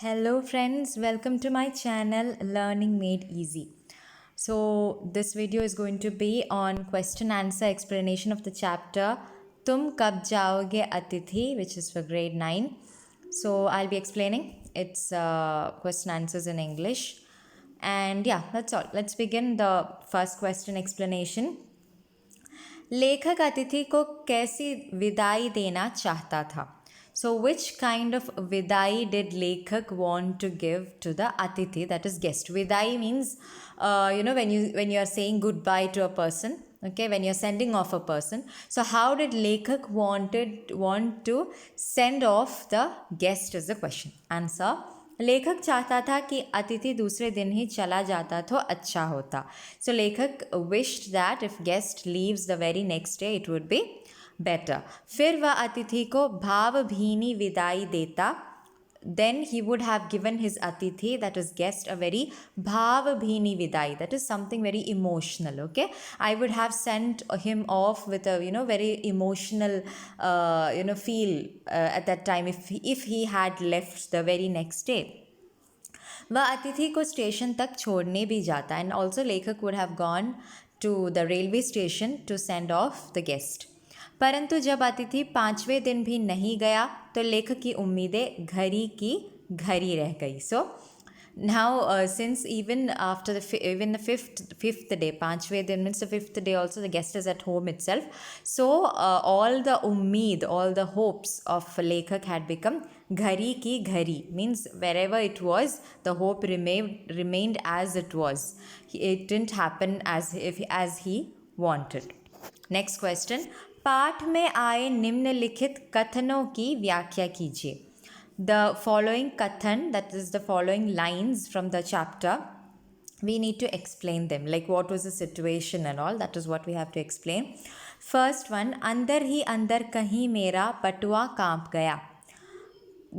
Hello friends, welcome to my channel Learning Made Easy. So this video is going to be on question answer explanation of the chapter Tum Kab Jaoge Atithi, which is for grade 9. So I'll be explaining its question answers in English. And yeah, that's all. Let's begin the first question explanation. लेखक अतिथि को कैसी विदाई देना चाहता था. So which kind of vidai did lekhak want to give to the atithi, that is guest? Vidai means when you are saying goodbye to a person, okay, when you're sending off a person. So how did lekhak want to send off the guest is the question. Answer: लेखक चाहता था कि अतिथि दूसरे दिन ही चला जाता तो अच्छा होता. So लेखक wished that if guest leaves the very next day it would be better. फिर वह अतिथि को भावभीनी विदाई देता. Then he would have given his atithi, that is guest, a very bhavabhini vidai, that is something very emotional. Okay, I would have sent him off with a very emotional feel at that time if he had left the very next day. वह अतिथि को station तक छोड़ने भी जाता. And also लेखक would have gone to the railway station to send off the guest. परंतु जब अतिथि 5वें दिन भी नहीं गया तो लेखक की उम्मीदें घड़ी की घड़ी रह गई. सो now since even after the fifth day, पांचवें दिन means the fifth day also the guest is at home itself. So all the ummeed, all the hopes of lekhak had become ghari ki ghari, means wherever it was the hope remained as it was. It didn't happen as he wanted. Next question. पाठ में आए निम्नलिखित कथनों की व्याख्या कीजिए. The following kathan, that is the following lines from the chapter, we need to explain them, like what was the situation and all. That is what we have to explain. First one, अंदर ही अंदर कहीं मेरा बटुआ कांप गया.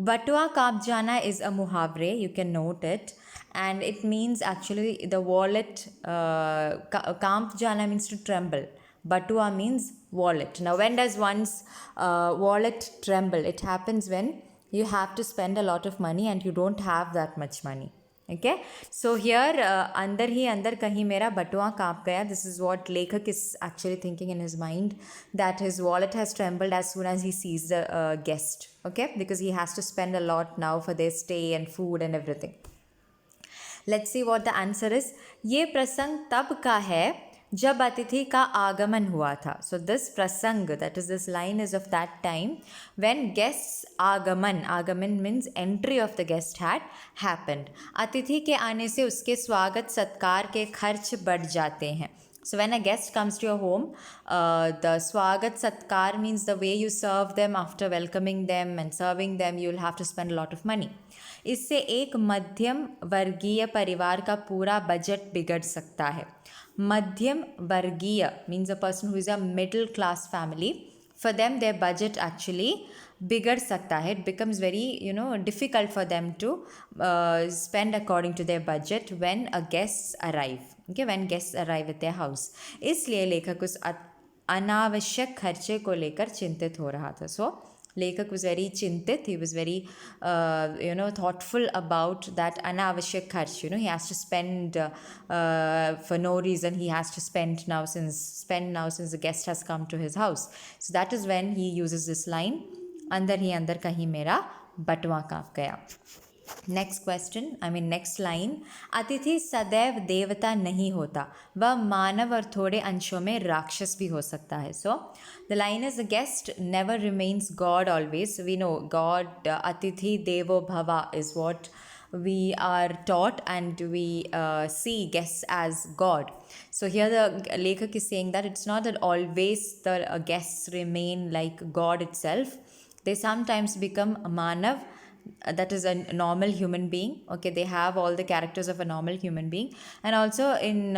बटुआ कांप जाना is a muhavre, you can note it, and it means actually the wallet. कांप जाना means to tremble. Batua means wallet. Now when does one's wallet tremble? It happens when you have to spend a lot of money and you don't have that much money. Okay, so here andar hi andar kahin mera batua kaap gaya. This is what lekhak is actually thinking in his mind, that his wallet has trembled as soon as he sees the guest. Okay, because he has to spend a lot now for their stay and food and everything. Let's see what the answer is. ये प्रसंग तब का है जब अतिथि का आगमन हुआ था. So this prasang, that is this line, is of that time when guests आगमन means entry of the guest had happened. अतिथि के आने से उसके स्वागत सत्कार के खर्च बढ़ जाते हैं. So when a guest comes to your home, the swagat satkar means the way you serve them after welcoming them and serving them, you will have to spend a lot of money. इससे एक मध्यम वर्गीय परिवार का पूरा budget बिगड़ सकता है. मध्यम वर्गीय means a person who is a middle class family. For them their budget actually बिगड़ सकता है. It becomes very difficult for them to spend according to their budget when a guests arrive. Okay, when guests arrive at their house. इसलिए लेखक उस अनावश्यक खर्चे को लेकर चिंतित हो रहा था. So लेखक was very चिंतित. He was very thoughtful about that anavashyak kharch. He has to spend for no reason. He has to spend now since the guest has come to his house. So that is when he uses this line, अंदर ही अंदर कहीं मेरा बटुआ कांप गया. Next question, next line. अतिथि सदैव देवता नहीं होता, वह मानव और थोड़े अंशों में राक्षस भी हो सकता है. So the line is the guest never remains God always. We know God, अतिथि देवो भवा is what we are taught, and we see guests as God. So here the lekhak is saying that it's not that always the guests remain like God itself. They sometimes become a manav, that is a normal human being. Okay, they have all the characters of a normal human being, and also in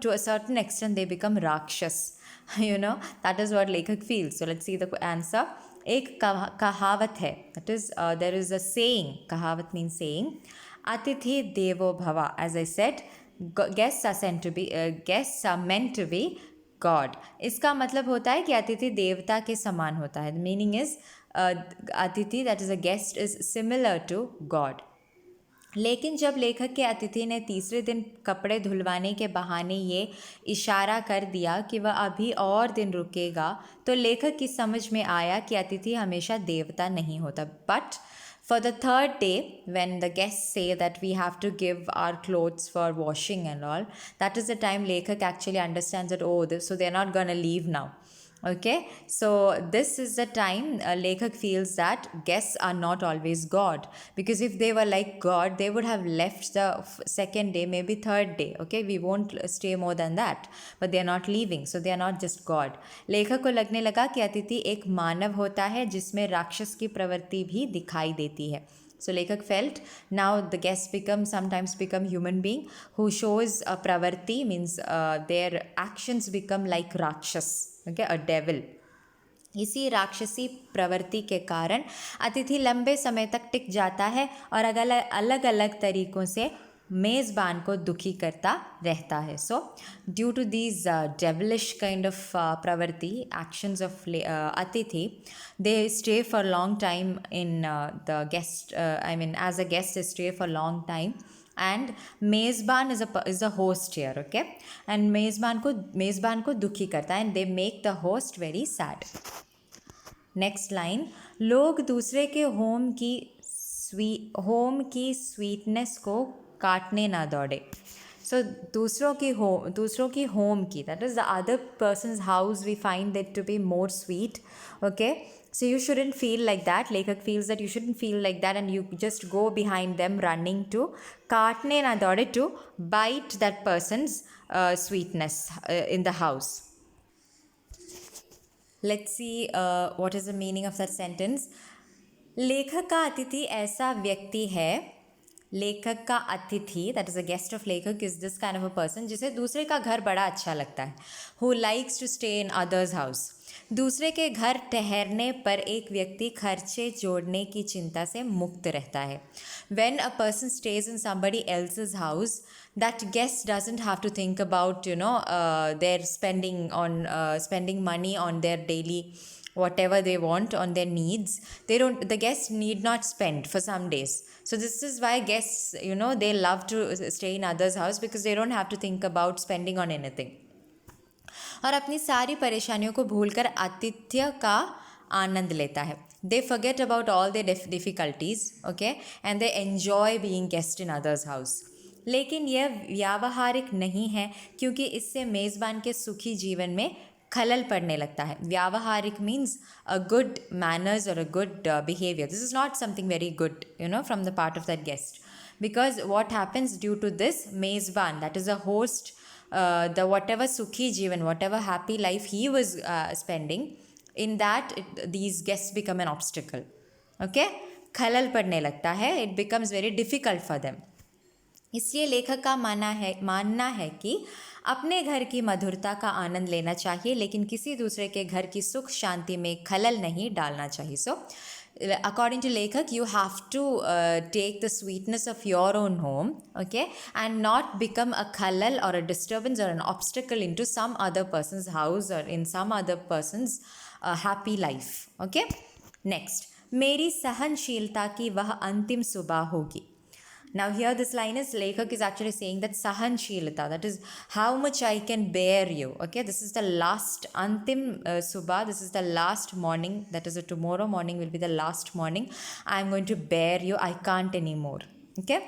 to a certain extent they become rakshas. That is what lekhak feels. So let's see the answer. एक कहावत है, that is there is a saying. कहावत means saying. अतिथि देवो भवा. As I said, guests are meant to be God. इसका मतलब होता है कि अतिथि देवता के समान होता है. The meaning is Atiti, that is a guest, is similar to God. लेकिन जब लेखक के अतिथि ने तीसरे दिन कपड़े धुलवाने के बहाने ये इशारा कर दिया कि वह अभी और दिन रुकेगा, तो लेखक की समझ में आया कि अतिथि हमेशा देवता नहीं होता. But for the third day, when the guests say that we have to give our clothes for washing and all, that is the time Lekhak actually understands that, oh, so they're not gonna leave now. Okay, so this is the time Lekhak feels that guests are not always God, because if they were like God, they would have left the second day, maybe third day. Okay, we won't stay more than that, but they are not leaving, so they are not just God. लेखक को लगने लगा कि अतिथि एक मानव होता है जिसमें राक्षस की प्रवृत्ति भी दिखाई देती है. So Lekhak felt now the guests sometimes become human being who shows a pravarti, means their actions become like rakshas, okay, a devil. इसी राक्षसी प्रवृत्ति के कारण अतिथि लंबे समय तक टिक जाता है और अलग अलग तरीकों से मेज़बान को दुखी करता रहता है. So due to these devilish kind of प्रवृत्ति एक्शंस ऑफ अतिथि, they stay for a long time in the guest, as a guest they stay for a long time. And मेज़बान is a host here, okay, and मेज़बान को दुखी करता है, and they make the host very sad. Next line, लोग दूसरे के home की स्वीटनेस को काटने ना दौड़े. सो दूसरों की होम की, that is the other person's house, we find that to be more sweet. Okay, so you shouldn't feel like that. Lekhak feels that you shouldn't feel like that, and you just go behind them running to kaatne na dode, to bite that person's sweetness in the house. Let's see what is the meaning of that sentence. लेखक का अतिथि ऐसा व्यक्ति है, लेखक का अतिथि, that is a guest of लेखक, is this kind of a person जिसे दूसरे का घर बड़ा अच्छा लगता है, who likes to stay in others house. दूसरे के घर ठहरने पर एक व्यक्ति खर्चे जोड़ने की चिंता से मुक्त रहता है. When a person stays in somebody else's house, that guest doesn't have to think about their spending money on their daily whatever they want, on their needs. The guests need not spend for some days. So this is why guests, they love to stay in others' house, because they don't have to think about spending on anything. और अपनी सारी परेशानियों को भूलकर आतिथ्य का आनंद लेता है. They forget about all their difficulties, okay, and they enjoy being guest in others' house. लेकिन यह व्यावहारिक नहीं है, क्योंकि इससे मेज़बान के सुखी जीवन में खलल पड़ने लगता है. व्यावहारिक means a good manners or a good behavior. This is not something very good, from the part of that guest. Because what happens due to this, मेज़बान, that is a host, the whatever sukhi jivan, whatever happy life he was spending, in that these guests become an obstacle. Okay, खलल पड़ने लगता है, it becomes very difficult for them. इसलिए लेखक का मानना है कि अपने घर की मधुरता का आनंद लेना चाहिए, लेकिन किसी दूसरे के घर की सुख शांति में खलल नहीं डालना चाहिए. सो according to Lekhak, you have to take the sweetness of your own home, okay, and not become a khalal or a disturbance or an obstacle into some other person's house or in some other person's happy life. Okay, next, मेरी सहनशीलता की वह अंतिम सुबह होगी. Now here this line is, Lekhak is actually saying that sahanshilata, that is how much I can bear you. Okay, this is the last antim subah, this is the last morning, that is tomorrow morning will be the last morning. I am going to bear you, I can't anymore. Okay,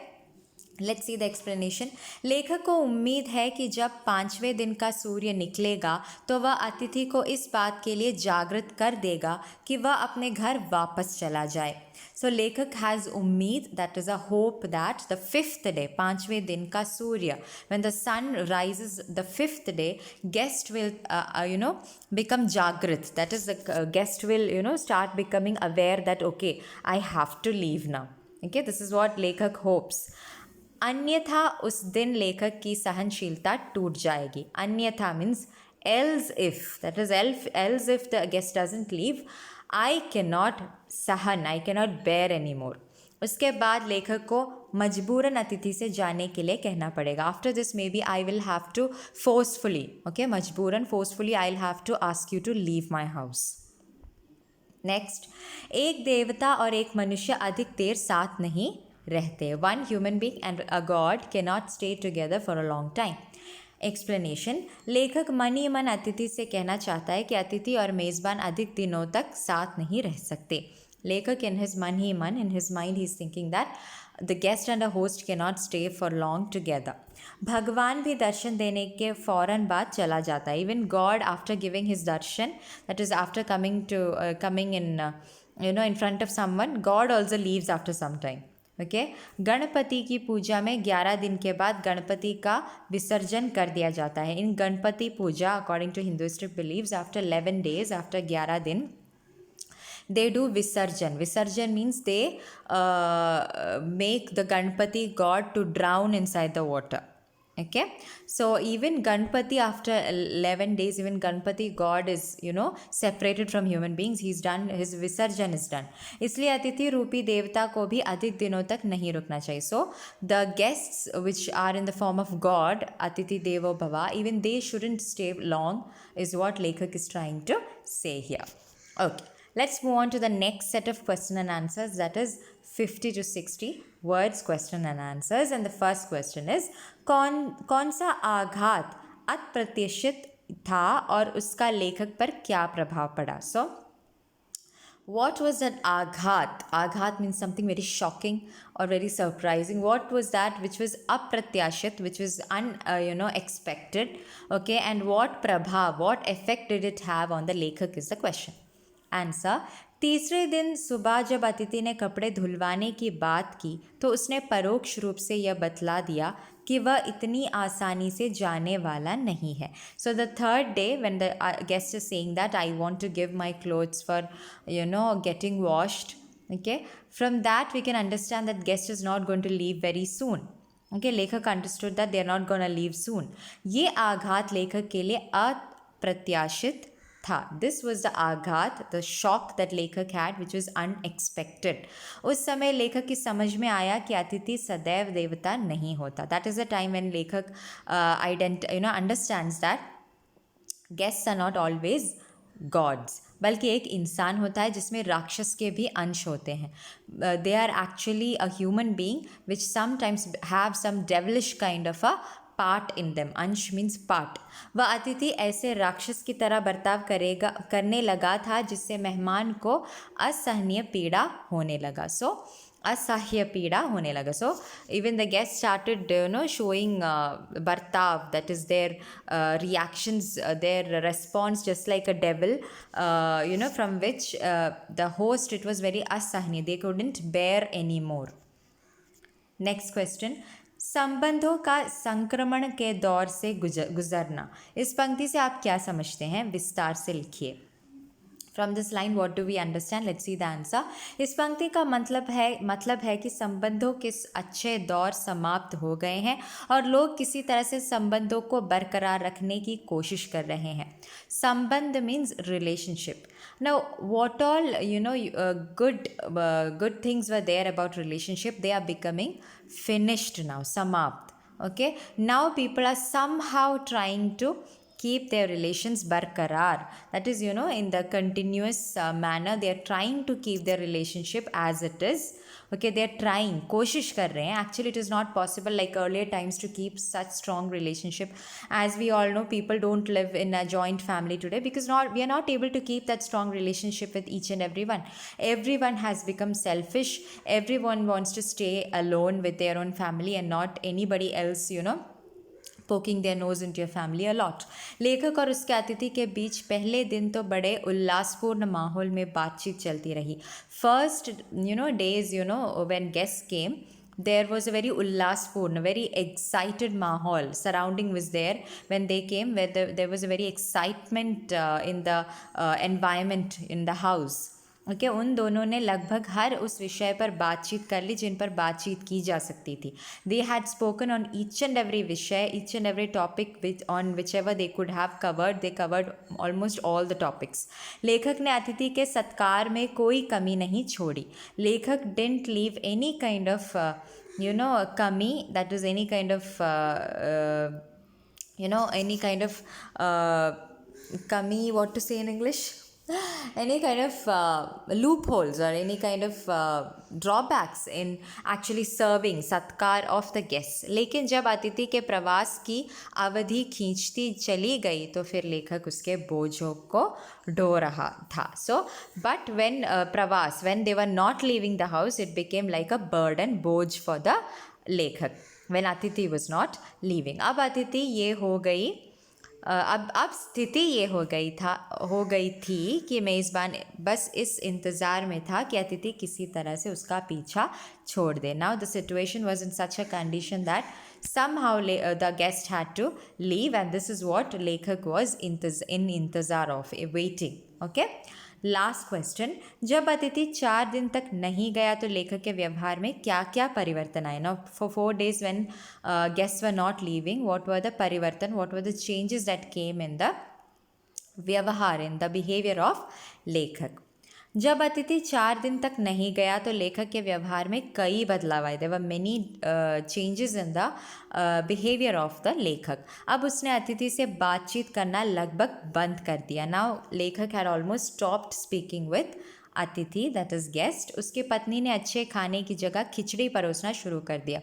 let's see the explanation. लेखक को उम्मीद है कि जब 5वें दिन का सूर्य निकलेगा तो वह अतिथि को इस बात के लिए जागृत कर देगा कि वह अपने घर वापस चला जाए. सो लेखक हैज़ उम्मीद, that is a hope, that the 5th day, 5वें दिन का सूर्य, when the sun rises the 5th day, guest will become jagrit, that is the guest will start becoming aware that okay, I have to leave now. Okay, this is what लेखक hopes. अन्यथा उस दिन लेखक की सहनशीलता टूट जाएगी. अन्यथा means else if, that is else if the guest doesn't leave, I cannot सहन, I cannot bear anymore. उसके बाद लेखक को मजबूरन अतिथि से जाने के लिए कहना पड़ेगा. After this may be I will have to forcefully, okay, मजबूरन forcefully I will have to ask you to leave my house. Next, एक देवता और एक मनुष्य अधिक देर साथ नहीं रहते. One human being and a god cannot stay together for a long time. Explanation. लेखक मन ही मन अतिथि से कहना चाहता है कि अतिथि और मेज़बान अधिक दिनों तक साथ नहीं रह सकते. लेखक इन हिज मन ही मन, in his mind he is thinking that the guest and a host can not stay for long together. भगवान भी दर्शन देने के फ़ौरन बाद चला जाता है. Even God after giving his darshan, that is after coming in front of someone, God also leaves after some time. Okay. Ganpati की पूजा में 11 दिन के बाद गणपति का विसर्जन कर दिया जाता है. In Ganpati puja according to Hinduistic believes after 11 days, after 11 दिन they do visarjan. Visarjan means they make the Ganpati god to drown inside the water. Okay, so even Ganpati after 11 days, even Ganpati god is separated from human beings. He's done, his visarjan is done. इसलिए अतिथि रूपी देवता को भी अधिक दिनों तक नहीं रुकना चाहिए. So the guests which are in the form of god, Atiti Devo Bhava, even they shouldn't stay long, is what Lekhak is trying to say here. Okay, let's move on to the next set of question and answers, that is 50 to 60 words question and answers. And the first question is, कौन सा आघात अप्रत्याशित था और उसका लेखक पर क्या प्रभाव पड़ा. So what was that aghat? Aghat means something very shocking or very surprising. What was that which was apratyashit, which was expected? Okay, and what prabhav, what effect did it have on the lekhak is the question. Answer. तीसरे दिन सुबह जब अतिथि ने कपड़े धुलवाने की बात की तो उसने परोक्ष रूप से यह बतला दिया कि वह इतनी आसानी से जाने वाला नहीं है. So the third day when the guest is saying that I want to give my clothes for getting washed. Okay, from that we can understand that guest is not going to leave very soon. Okay, लेखक understood that they are not going to leave soon. ये आघात लेखक के लिए अप्रत्याशित था. This was the आघात, the shock that लेखक हैड विच वॉज अनएक्सपेक्टेड. उस समय लेखक की समझ में आया कि अतिथि सदैव देवता नहीं होता. That is the time when लेखक understands that guests are not always gods, बल्कि एक इंसान होता है जिसमें राक्षस के भी अंश होते हैं. They are actually a human being which sometimes have some devilish kind of a part in them. अंश मीन्स पार्ट. वह अतिथि ऐसे राक्षस की तरह बर्ताव करने लगा था जिससे मेहमान को असहनीय पीड़ा होने लगा. सो असह्य पीड़ा होने लगा. So even the guest started showing बर्ताव, that is their reactions, their response just like a devil, from which the host, it was very असहनीय. They couldn't bear any more. Next question. संबंधों का संक्रमण के दौर से गुजरना. इस पंक्ति से आप क्या समझते हैं, विस्तार से लिखिए. From this line what do we understand, let's see the answer. इस पंक्ति का मतलब है कि संबंधों के अच्छे दौर समाप्त हो गए हैं और लोग किसी तरह से संबंधों को बरकरार रखने की कोशिश कर रहे हैं. संबंध means relationship. Now, what all good things were there about relationship, they are becoming finished now, समाप्त. Okay, now people are somehow trying to keep their relations barkarar, that is in the continuous manner they are trying to keep their relationship as it is. Okay, they are trying, कोशिश कर रहे हैं. Actually it is not possible like earlier times to keep such strong relationship. As we all know, people don't live in a joint family today because we are not able to keep that strong relationship with each and everyone. Everyone has become selfish. Everyone wants to stay alone with their own family and not anybody else poking their nose into your family a lot. लेखक और उसके अतिथि के बीच पहले दिन तो बड़े उल्लासपूर्ण माहौल में बातचीत चलती रही. First days when guests came, there was a very ullaspurna, very excited mahal surrounding was there when they came, where there was a very excitement in the environment in the house. Okay, उन दोनों ने लगभग हर उस विषय पर बातचीत कर ली जिन पर बातचीत की जा सकती थी. They had spoken on each and every विषय, each and every topic which on whichever they could have covered, they covered almost all the topics. लेखक ने अतिथि के सत्कार में कोई कमी नहीं छोड़ी. लेखक didn't leave any kind of कमी, that is any kind of any kind of kami, what to say in English, any kind of loopholes or any kind of drawbacks in actually serving सत्कार of the guests. लेकिन जब अतिथि के प्रवास की अवधि खींचती चली गई तो फिर लेखक उसके बोझों को ढो रहा था. So, but when प्रवास, when they were not leaving the house, it became like a burden, बोझ for the लेखक. When अतिथि was not leaving. अब अतिथि ये हो गई अब स्थिति ये हो गई थी कि मेज़बान बस इस इंतज़ार में था कि अतिथि किसी तरह से उसका पीछा छोड़ दे. Now the situation was in such a condition that somehow the guest had to leave, and this is what लेखक was in इंतज़ार of waiting. Okay. Last question, जब अतिथि 4 दिन तक नहीं गया तो लेखक के व्यवहार में क्या क्या परिवर्तन आए. Now for 4 days when guests were not leaving, what were the परिवर्तन, what were the changes that came in the व्यवहार, in the behavior of लेखक. जब अतिथि 4 दिन तक नहीं गया तो लेखक के व्यवहार में कई बदलाव आए. There were many changes in the behaviour of the लेखक. अब उसने अतिथि से बातचीत करना लगभग बंद कर दिया. नाउ लेखक had almost stopped speaking with अतिथि, दैट इज गेस्ट. उसकी पत्नी ने अच्छे खाने की जगह खिचड़ी परोसना शुरू कर दिया.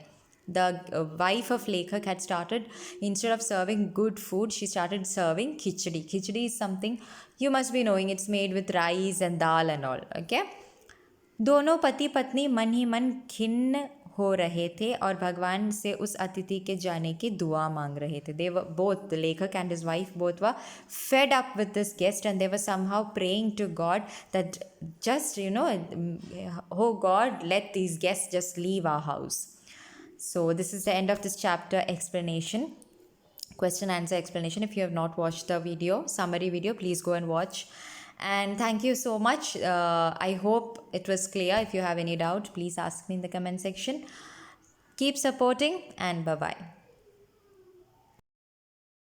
The wife of Lekhak had started, instead of serving good food, she started serving khichdi. Khichdi is something you must be knowing. It's made with rice and dal and all. Okay. दोनों पति पत्नी मन ही मन खिन्न हो रहे थे और भगवान से उस अतिथि के जाने की दुआ मांग रहे थे. They were both, the Lekhak and his wife, both were fed up with this guest, and they were somehow praying to God that just, oh God, let these guests just leave our house. So this is the end of this chapter explanation, question answer explanation. If you have not watched the video, summary video, please go and watch. And thank you so much. I hope it was clear. If you have any doubt, please ask me in the comment section. Keep supporting, and bye-bye.